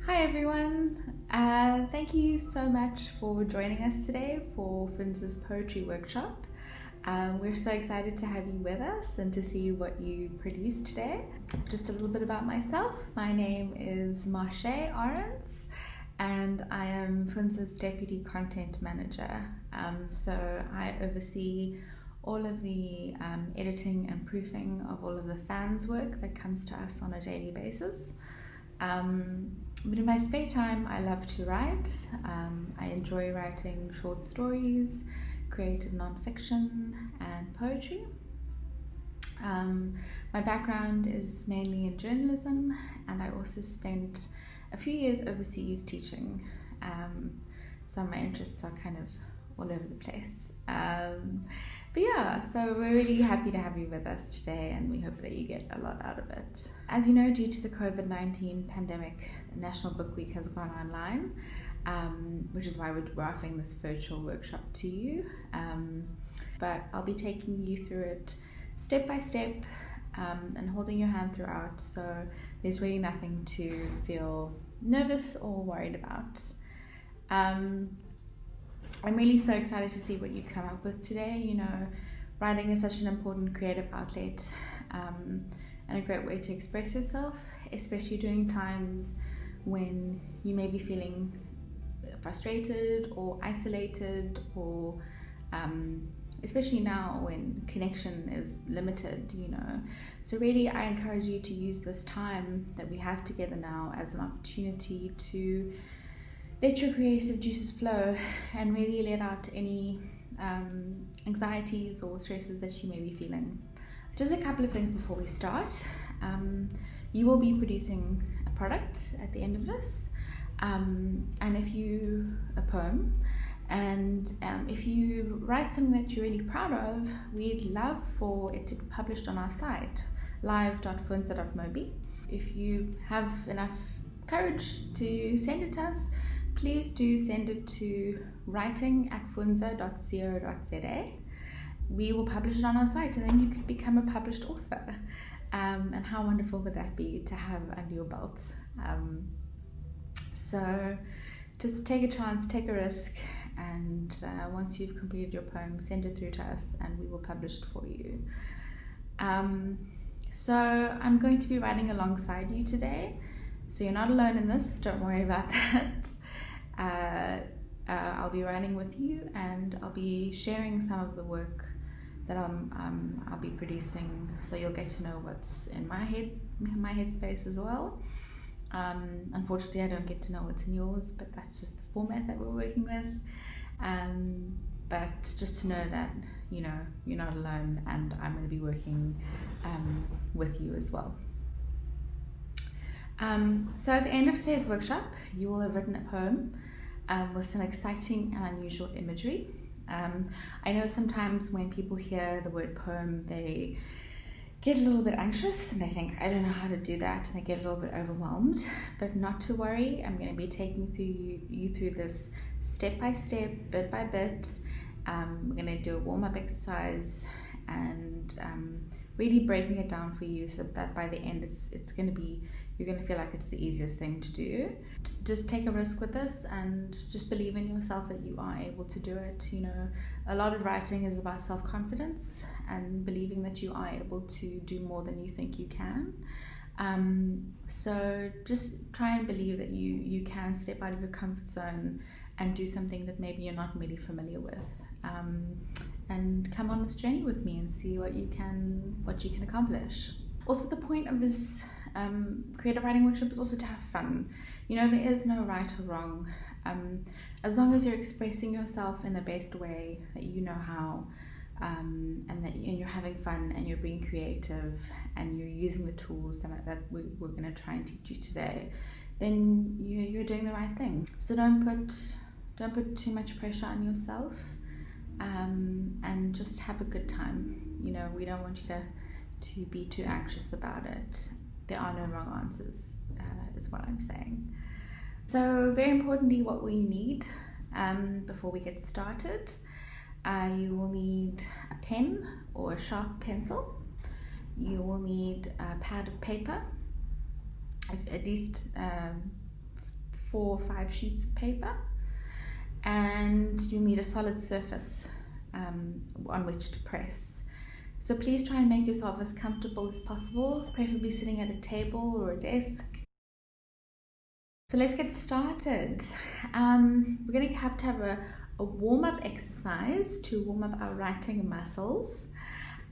Hi everyone, thank you so much for joining us today for FunDza's poetry workshop. We're so excited to have you with us and to see what you produced today. Just a little bit about myself. My name is Marche Arends and I am FunDza's Deputy Content Manager. So I oversee all of the editing and proofing of all of the fans' work that comes to us on a daily basis. But in my spare time, I love to write. I enjoy writing short stories, creative non-fiction, and poetry. My background is mainly in journalism, and I also spent a few years overseas teaching. So my interests are kind of all over the place. But yeah, so we're really happy to have you with us today, and we hope that you get a lot out of it. As you know, due to the COVID-19 pandemic, National Book Week has gone online, which is why we're offering this virtual workshop to you. But I'll be taking you through it step by step and holding your hand throughout, so there's really nothing to feel nervous or worried about. I'm really so excited to see what you come up with today. You know, writing is such an important creative outlet and a great way to express yourself, especially during times when you may be feeling frustrated or isolated, or especially now when connection is limited, you know. So really, I encourage you to use this time that we have together now as an opportunity to let your creative juices flow and really let out any anxieties or stresses that you may be feeling. Just a couple of things before we start. You will be producing a product at the end of this, and a poem, and if you write something that you're really proud of, we'd love for it to be published on our site, live.fundza.mobi. If you have enough courage to send it to us, please do send it to writing@fundza.co.za. We will publish it on our site, and then you could become a published author. And how wonderful would that be to have under your belt? So just take a chance, take a risk, and once you've completed your poem, send it through to us and we will publish it for you. So I'm going to be writing alongside you today, so you're not alone in this, don't worry about that. I'll be writing with you, and I'll be sharing some of the work that I'll be producing, so you'll get to know what's in my headspace as well. Unfortunately, I don't get to know what's in yours, but that's just the format that we're working with. But just to know that, you know, you're not alone, and I'm going to be working with you as well. So at the end of today's workshop, you will have written a poem with some exciting and unusual imagery. I know sometimes when people hear the word poem, they get a little bit anxious and they think, I don't know how to do that, and they get a little bit overwhelmed. But not to worry, I'm going to be taking you through this step by step, bit by bit. We're going to do a warm-up exercise and really breaking it down for you, so that by the end you're going to feel like it's the easiest thing to do. Just take a risk with this and just believe in yourself that you are able to do it. You know, a lot of writing is about self-confidence and believing that you are able to do more than you think you can. So just try and believe that you can step out of your comfort zone and do something that maybe you're not really familiar with. And come on this journey with me and see what you can accomplish. Also, the point of this creative writing workshop is also to have fun. You know, there is no right or wrong. As long as you're expressing yourself in the best way that you know how, and you're having fun and you're being creative and you're using the tools that we're going to try and teach you today, then you're doing the right thing. So don't put too much pressure on yourself, and just have a good time. You know, we don't want you to be too anxious about it. There are no wrong answers, is what I'm saying. So very importantly, what we need before we get started, you will need a pen or a sharp pencil. You will need a pad of paper, at least 4 or 5 sheets of paper, and you'll need a solid surface on which to press. So please try and make yourself as comfortable as possible, preferably sitting at a table or a desk. So let's get started. We're going to have a warm-up exercise to warm up our writing muscles.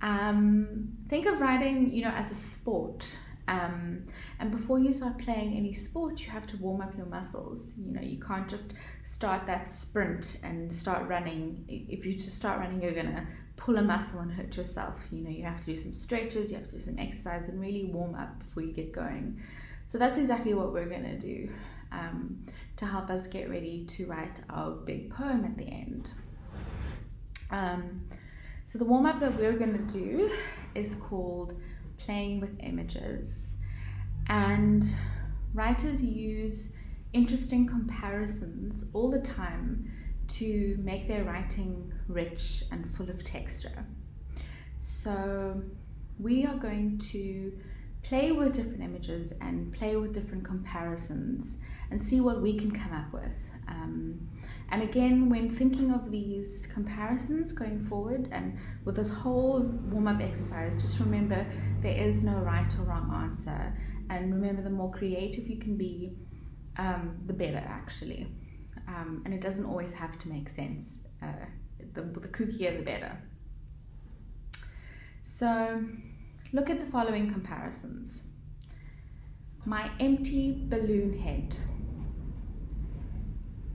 Think of writing, as a sport. And before you start playing any sport, you have to warm up your muscles. You can't just start that sprint and start running. If you just start running, you're going to pull a muscle and hurt yourself. You have to do some stretches, you have to do some exercise and really warm up before you get going. So that's exactly what we're going to do to help us get ready to write our big poem at the end. So the warm-up that we're going to do is called Playing with Images. And writers use interesting comparisons all the time to make their writing rich and full of texture. So we are going to play with different images and play with different comparisons and see what we can come up with. And again, when thinking of these comparisons going forward and with this whole warm-up exercise, just remember there is no right or wrong answer. And remember, the more creative you can be, the better actually. And it doesn't always have to make sense. The kookier, the better. So look at the following comparisons. My empty balloon head.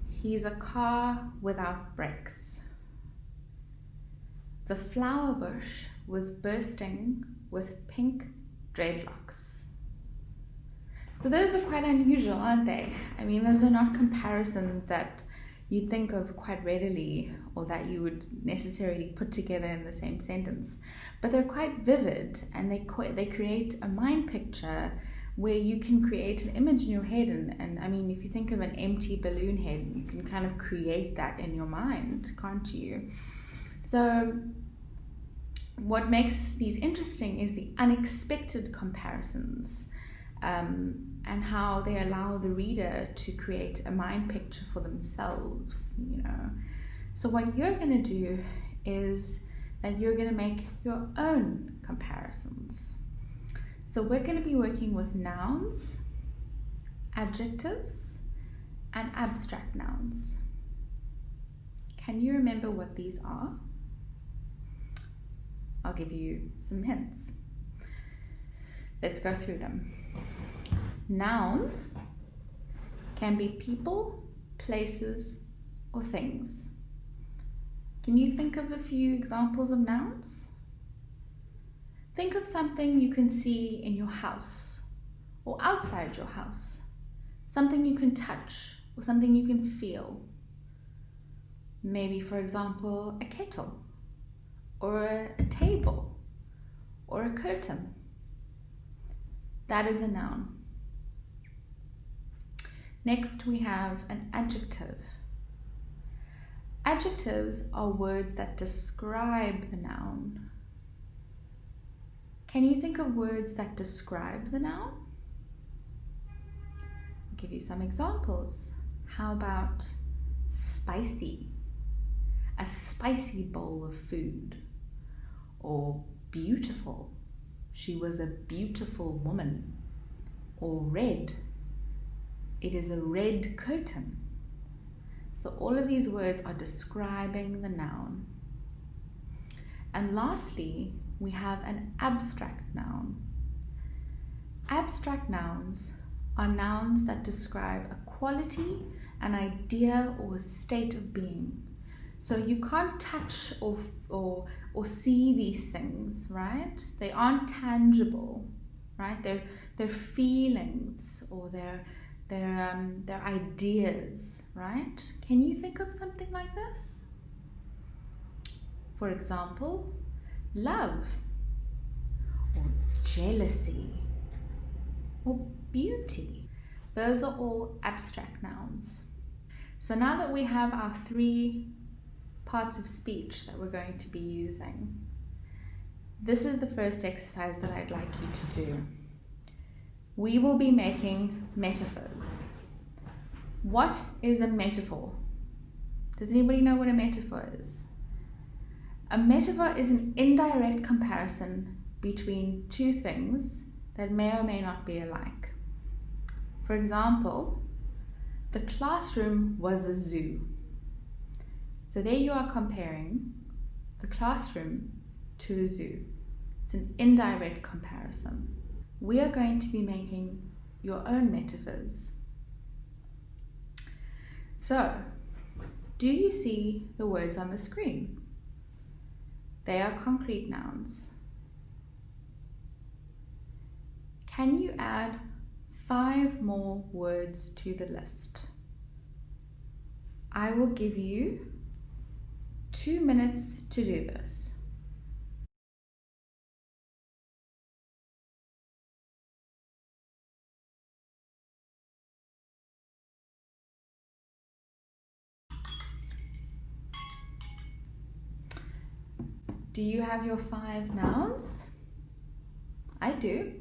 He's a car without brakes. The flower bush was bursting with pink dreadlocks. So those are quite unusual, aren't they? I mean, those are not comparisons that you think of quite readily or that you would necessarily put together in the same sentence. But they're quite vivid, and they create a mind picture where you can create an image in your head. And I mean, if you think of an empty balloon head, you can kind of create that in your mind, can't you? So what makes these interesting is the unexpected comparisons, and how they allow the reader to create a mind picture for themselves, So what you're going to do is that you're going to make your own comparisons. So we're going to be working with nouns, adjectives, and abstract nouns. Can you remember what these are? I'll give you some hints. Let's go through them. Nouns can be people, places, or things. Can you think of a few examples of nouns? Think of something you can see in your house or outside your house, something you can touch or something you can feel. Maybe, for example, a kettle or a table or a curtain. That is a noun. Next, we have an adjective. Adjectives are words that describe the noun. Can you think of words that describe the noun? I'll give you some examples. How about spicy? A spicy bowl of food. Or beautiful. She was a beautiful woman. Or red. It is a red curtain. So all of these words are describing the noun. And lastly, we have an abstract noun. Abstract nouns are nouns that describe a quality, an idea, or a state of being. So you can't touch or see these things, right? They aren't tangible, right? They're feelings or they're ideas, right? Can you think of something like this? For example, love, or jealousy, or beauty. Those are all abstract nouns. So now that we have our 3 parts of speech that we're going to be using, this is the first exercise that I'd like you to do. We will be making metaphors. What is a metaphor? Does anybody know what a metaphor is? A metaphor is an indirect comparison between two things that may or may not be alike. For example, the classroom was a zoo. So there you are comparing the classroom to a zoo. It's an indirect comparison. We are going to be making your own metaphors. So, do you see the words on the screen? They are concrete nouns. Can you add 5 more words to the list? I will give you 2 minutes to do this. Do you have your 5 nouns? I do.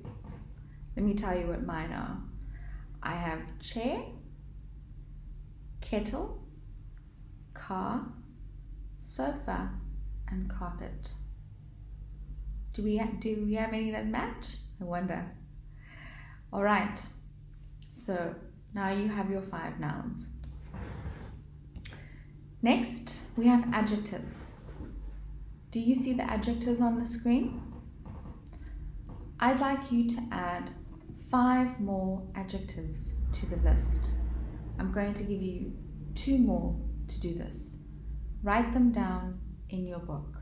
Let me tell you what mine are. I have chair, kettle, car, sofa, and carpet. Do we have any that match? I wonder. All right. So now you have your 5 nouns. Next, we have adjectives. Do you see the adjectives on the screen? I'd like you to add 5 more adjectives to the list. I'm going to give you 2 more to do this. Write them down in your book.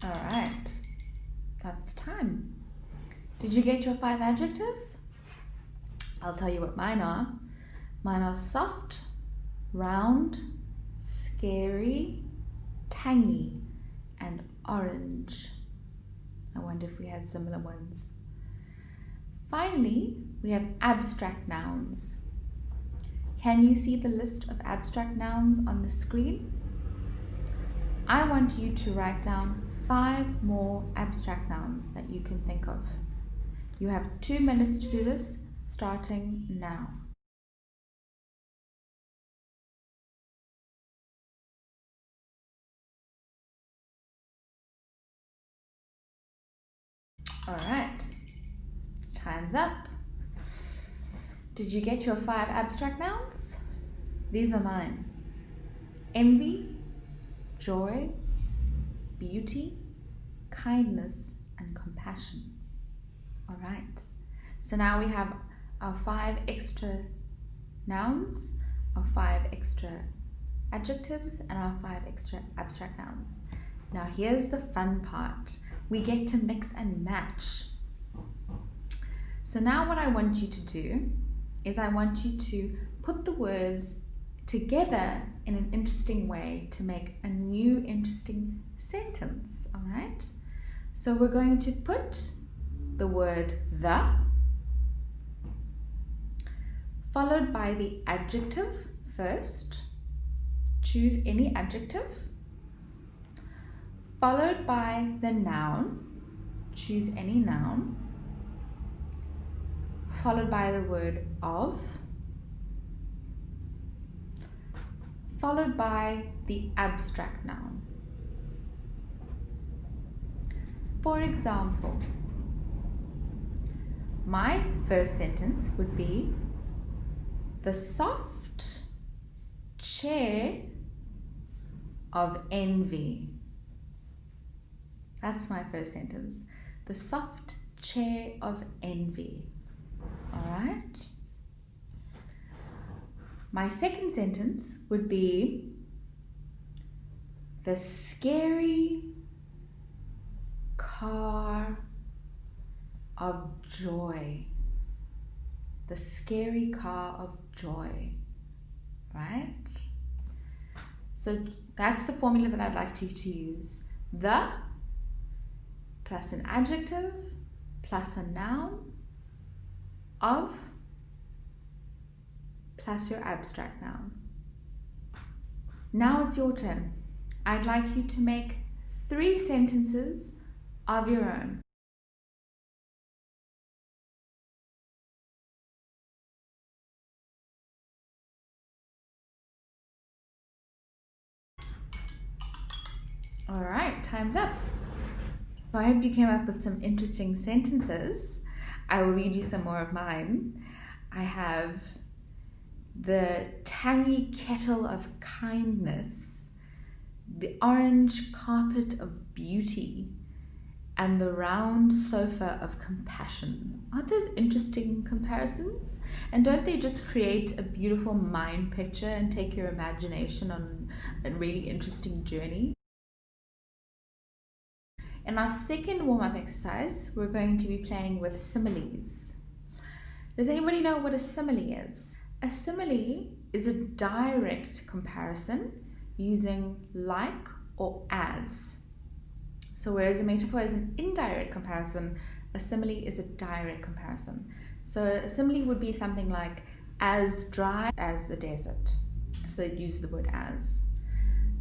All right, that's time. Did you get your 5 adjectives? I'll tell you what mine are. Mine are soft, round, scary, tangy, and orange. I wonder if we had similar ones. Finally, we have abstract nouns. Can you see the list of abstract nouns on the screen? I want you to write down 5 more abstract nouns that you can think of. You have 2 minutes to do this, starting now. All right, time's up. Did you get your 5 abstract nouns? These are mine. Envy, joy, beauty, kindness, and compassion. All right, so now we have our 5 extra nouns, our 5 extra adjectives, and our 5 extra abstract nouns. Now here's the fun part. We get to mix and match. So now what I want you to do is I want you to put the words together in an interesting way to make a new interesting sentence, all right? So we're going to put the word the, followed by the adjective first. Choose any adjective. Followed by the noun. Choose any noun. Followed by the word of. Followed by the abstract noun. For example, my first sentence would be the soft chair of envy. That's my first sentence. The soft chair of envy. All right. My second sentence would be the scary car of joy. The scary car of joy. Right? So that's the formula that I'd like you to use. The plus an adjective plus a noun of plus your abstract noun. Now it's your turn. I'd like you to make 3 sentences of your own. All right, time's up. So I hope you came up with some interesting sentences. I will read you some more of mine. I have the tangy kettle of kindness, the orange carpet of beauty, and the round sofa of compassion. Aren't those interesting comparisons? And don't they just create a beautiful mind picture and take your imagination on a really interesting journey? In our second warm-up exercise, we're going to be playing with similes. Does anybody know what a simile is? A simile is a direct comparison using like or as. So whereas a metaphor is an indirect comparison, a simile is a direct comparison. So a simile would be something like as dry as the desert. So it uses the word as.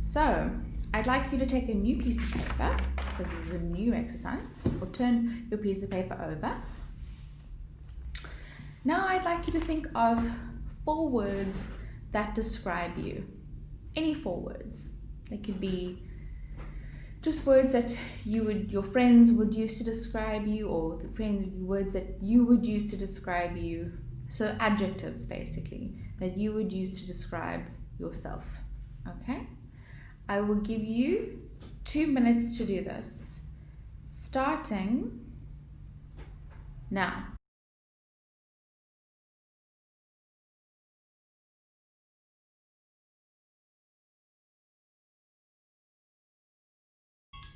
So I'd like you to take a new piece of paper, because this is a new exercise, or turn your piece of paper over. Now I'd like you to think of 4 words that describe you. Any 4 words. They could be just words that your friends would use to describe you, or words that you would use to describe you. So adjectives, basically, that you would use to describe yourself. Okay? I will give you 2 minutes to do this, starting now.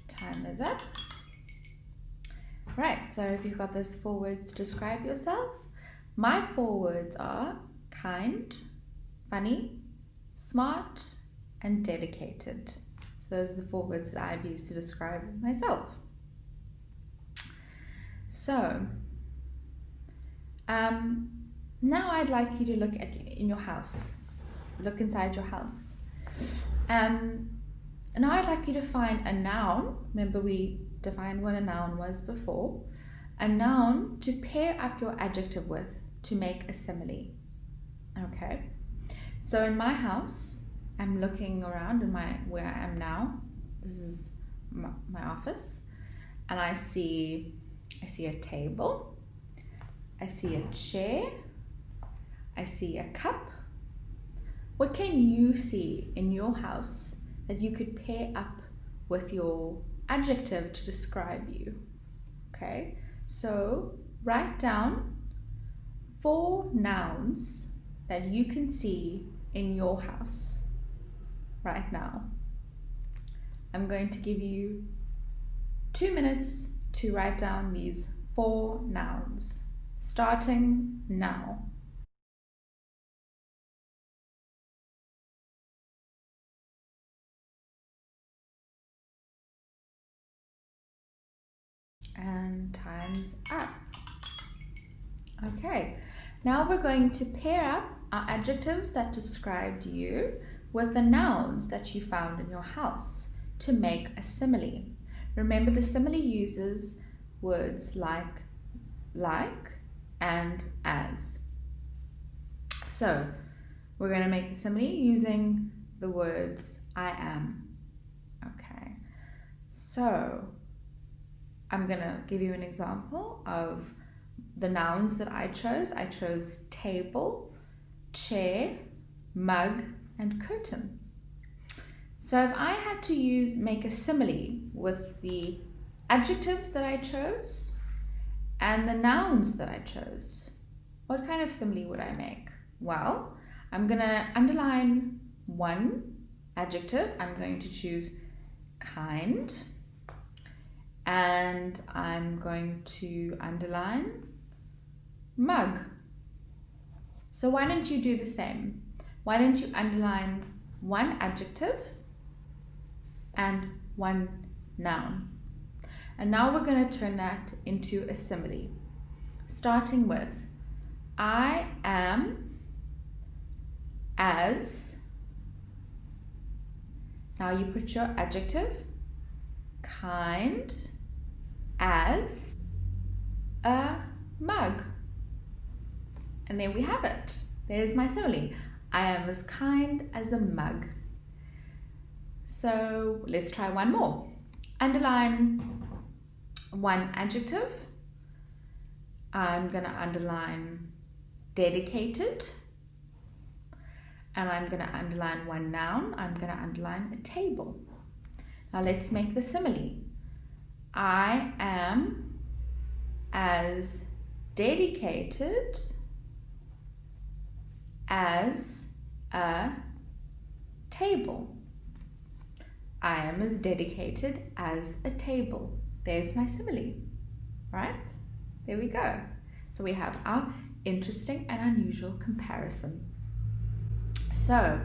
Time is up. Right, so if you've got those 4 words to describe yourself, my 4 words are kind, funny, smart, and dedicated. So those are the 4 words that I've used to describe myself. So now I'd like you to look in your house. Look inside your house. Now I'd like you to find a noun. Remember, we defined what a noun was before. A noun to pair up your adjective with to make a simile. Okay. So in my house, I'm looking around in where I am now. This is my office, and I see a table. I see a chair. I see a cup. What can you see in your house that you could pair up with your adjective to describe you? Okay, so write down 4 nouns that you can see in your house right now. I'm going to give you 2 minutes to write down these 4 nouns, starting now. And time's up. Okay, now we're going to pair up our adjectives that described you with the nouns that you found in your house to make a simile. Remember, the simile uses words like, and as. So we're going to make the simile using the words I am. Okay, so I'm going to give you an example of the nouns that I chose. I chose table, chair, mug, and curtain. So if I had to make a simile with the adjectives that I chose and the nouns that I chose, what kind of simile would I make? Well, I'm going to underline one adjective. I'm going to choose kind, and I'm going to underline mug. So why don't you do the same? Why don't you underline one adjective and one noun? And now we're going to turn that into a simile, starting with I am as. Now you put your adjective, kind as a mug. And there we have it. There's my simile. I am as kind as a mug. So let's try one more. Underline one adjective. I'm going to underline dedicated. And I'm going to underline one noun. I'm going to underline a table. Now let's make the simile. I am as dedicated as a table. I am as dedicated as a table. There's my simile, right? There we go. So we have our interesting and unusual comparison. So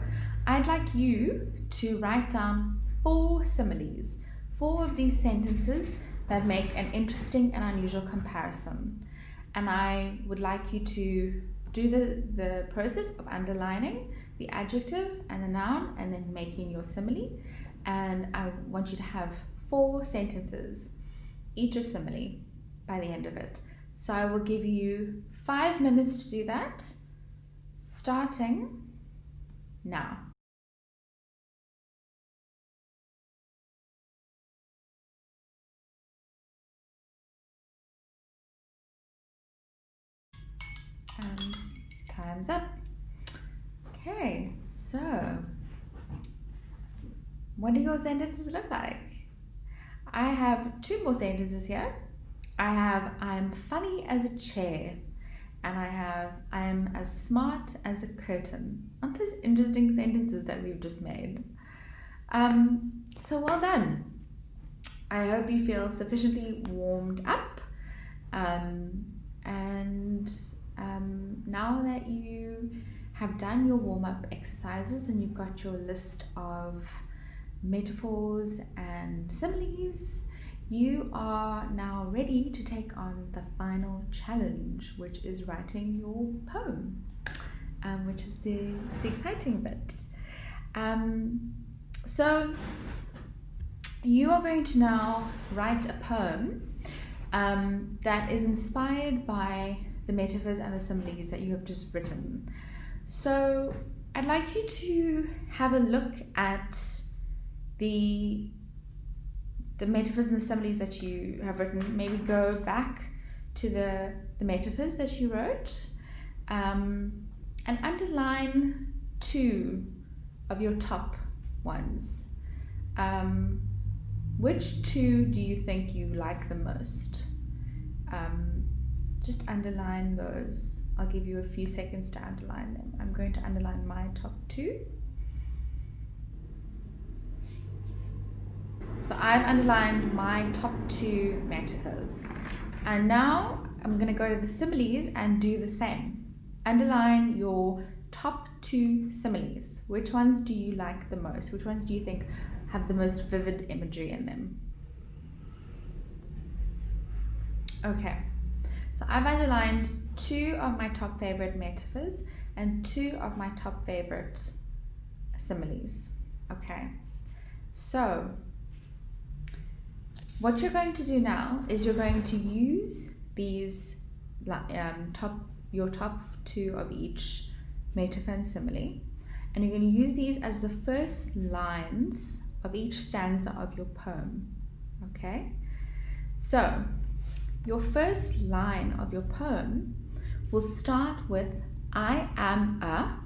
I'd like you to write down 4 similes, 4 of these sentences that make an interesting and unusual comparison. And I would like you to do the process of underlining the adjective and the noun and then making your simile. And I want you to have 4 sentences, each a simile, by the end of it. So I will give you 5 minutes to do that, starting now. And time's up. Okay, so what do your sentences look like? I have 2 more sentences here. I have I'm funny as a chair, and I have I am as smart as a curtain. Aren't those interesting sentences that we've just made? So well done. I hope you feel sufficiently warmed up, now that you have done your warm-up exercises and you've got your list of metaphors and similes, you are now ready to take on the final challenge, which is writing your poem, which is the exciting bit. So you are going to now write a poem that is inspired by the metaphors and the similes that you have just written. So I'd like you to have a look at the metaphors and the similes that you have written. Maybe go back to the metaphors that you wrote, and underline 2 of your top ones. Which 2 do you think you like the most? Just underline those. I'll give you a few seconds to underline them. I'm going to underline my top 2. So I've underlined my top 2 metaphors. And now I'm going to go to the similes and do the same. Underline your top 2 similes. Which ones do you like the most? Which ones do you think have the most vivid imagery in them? Okay, so I've underlined 2 of my top favorite metaphors and 2 of my top favorite similes. Okay, so what you're going to do now is you're going to use these your top 2 of each metaphor and simile, and you're going to use these as the first lines of each stanza of your poem. Okay, so your first line of your poem will start with I am a